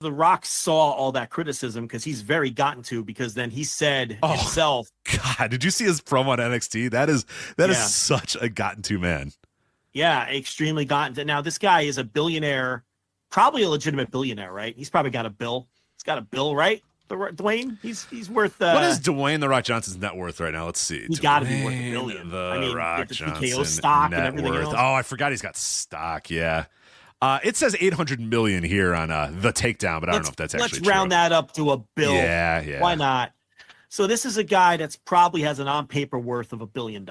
The Rock saw all that criticism because he's very gotten to, because then he said himself. God, did you see his promo on NXT? That is such a gotten to man. Yeah, extremely gotten to. Now, this guy is a billionaire, probably a legitimate billionaire, right? He's probably got a bill. He's got a bill, right? Dwayne, he's worth. What is Dwayne The Rock Johnson's net worth right now? Let's see. He's got to be worth $1 billion. The Rock the Johnson TKO stock and everything worth. else. Oh, I forgot he's got stock. Yeah. It says 800 million here on the takedown, but I don't know if that's actually Let's round that up to $1 billion. Yeah. Why not? So this is a guy that's probably has an on paper worth of $1 billion.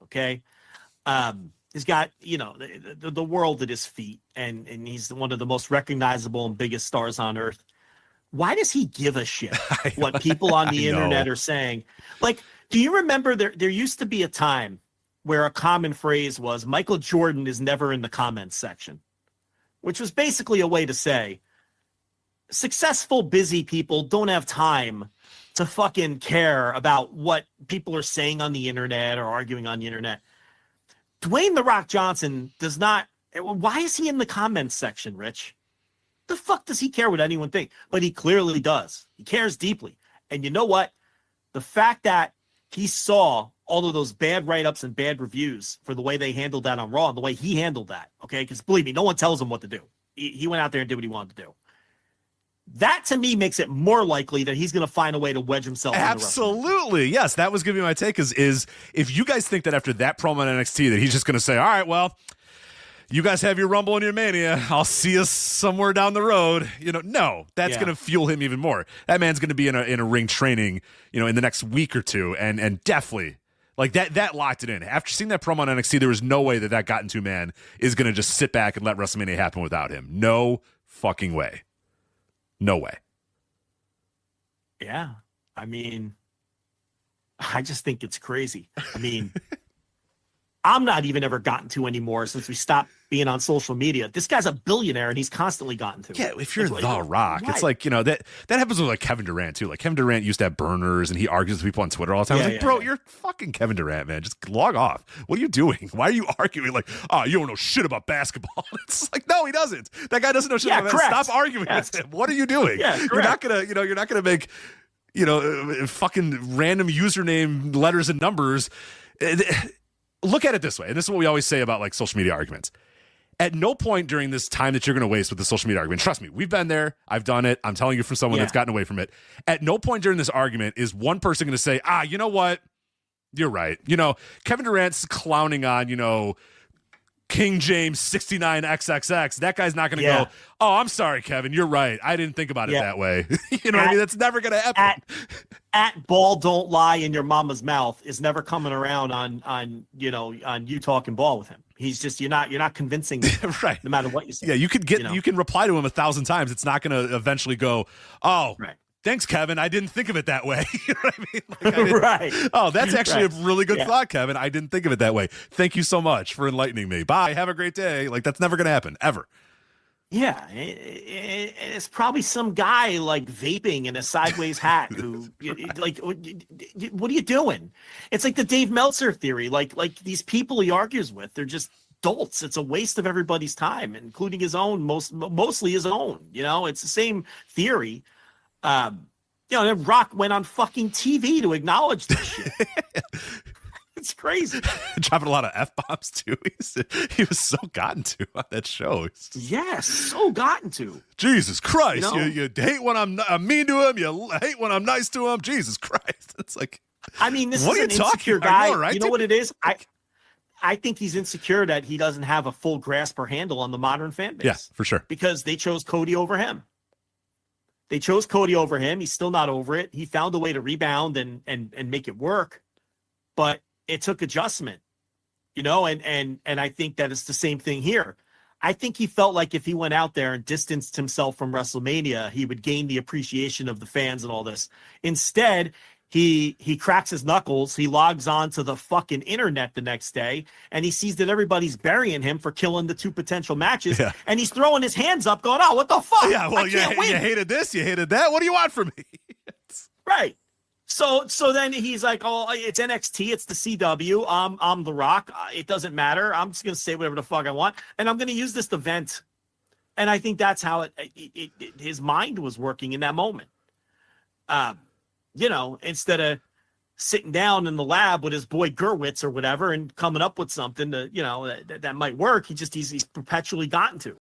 Okay. He's got, the world at his feet, and he's one of the most recognizable and biggest stars on earth. Why does he give a shit what people on the internet are saying? Like, do you remember there used to be a time where a common phrase was Michael Jordan is never in the comments section, which was basically a way to say successful, busy people don't have time to fucking care about what people are saying on the internet or arguing on the internet. Dwayne The Rock Johnson does not. Why is he in the comments section, Rich? The fuck does he care what anyone thinks? But he clearly does. He cares deeply. And you know what? The fact that he saw all of those bad write-ups and bad reviews for the way they handled that on Raw and the way he handled that, okay? Because believe me, no one tells him what to do. He went out there and did what he wanted to do. That, to me, makes it more likely that he's going to find a way to wedge himself in the Absolutely. Yes, that was going to be my take, is if you guys think that after that promo on NXT that he's just going to say, all right, well, you guys have your Rumble and your Mania. I'll see us somewhere down the road. No, that's going to fuel him even more. That man's going to be in a ring training, in the next week or two, and definitely like that locked it in. After seeing that promo on NXT, there was no way that gotten to man is going to just sit back and let WrestleMania happen without him. No fucking way. No way. Yeah, I mean, I just think it's crazy. I mean. I'm not even ever gotten to anymore since we stopped being on social media. This guy's a billionaire and he's constantly gotten to. Yeah, if you're The Rock, it's like, that happens with like Kevin Durant too. Like Kevin Durant used to have burners and he argues with people on Twitter all the time. I was like, bro, you're fucking Kevin Durant, man. Just log off. What are you doing? Why are you arguing? Like, oh, you don't know shit about basketball. It's like, no, he doesn't. That guy doesn't know shit about basketball. Stop arguing with him. What are you doing? Yeah, you're not gonna make, fucking random username letters and numbers. Look at it this way, and this is what we always say about like social media arguments. At no point during this time that you're going to waste with the social media argument, trust me, we've been there, I've done it, I'm telling you from someone that's gotten away from it. At no point during this argument is one person going to say, you know what? You're right. Kevin Durant's clowning on, King James 69XXX. That guy's not going to go, oh, I'm sorry, Kevin, you're right. I didn't think about it that way. What I mean? That's never going to happen. At ball don't lie in your mama's mouth is never coming around on you talking ball with him. He's just you're not convincing him, right? No matter what you say. Yeah, you can reply to him 1,000 times. It's not going to eventually go, oh, right. Thanks, Kevin. I didn't think of it that way. You know what I mean? Like, right. Oh, that's actually a really good thought, Kevin. I didn't think of it that way. Thank you so much for enlightening me. Bye. Have a great day. Like, that's never going to happen, ever. Yeah, it's probably some guy like vaping in a sideways hat who like, what are you doing? It's like the Dave Meltzer theory. Like these people he argues with, they're just dolts. It's a waste of everybody's time, including his own, mostly his own. It's the same theory. Rock went on fucking TV to acknowledge this shit. It's crazy. Dropping a lot of F-bombs too. He was so gotten to on that show. Yes, so gotten to. Jesus Christ. You hate when I'm mean to him. You hate when I'm nice to him. Jesus Christ. It's like, I mean, this what is an insecure guy. You know what it is? I think he's insecure that he doesn't have a full grasp or handle on the modern fan base. Yeah, for sure. Because they chose Cody over him. He's still not over it. He found a way to rebound and make it work. But it took adjustment, and I think that it's the same thing here. I think he felt like if he went out there and distanced himself from WrestleMania, he would gain the appreciation of the fans and all this. Instead, he cracks his knuckles. He logs on to the fucking internet the next day, and he sees that everybody's burying him for killing the two potential matches, and he's throwing his hands up going, oh, what the fuck? Yeah, well, you hated this, you hated that. What do you want from me? Right. So then he's like, oh, it's NXT, it's the CW. I'm The Rock. It doesn't matter. I'm just going to say whatever the fuck I want. And I'm going to use this to vent. And I think that's how his mind was working in that moment. Instead of sitting down in the lab with his boy Gurwitz or whatever and coming up with something that might work, he's perpetually gotten to.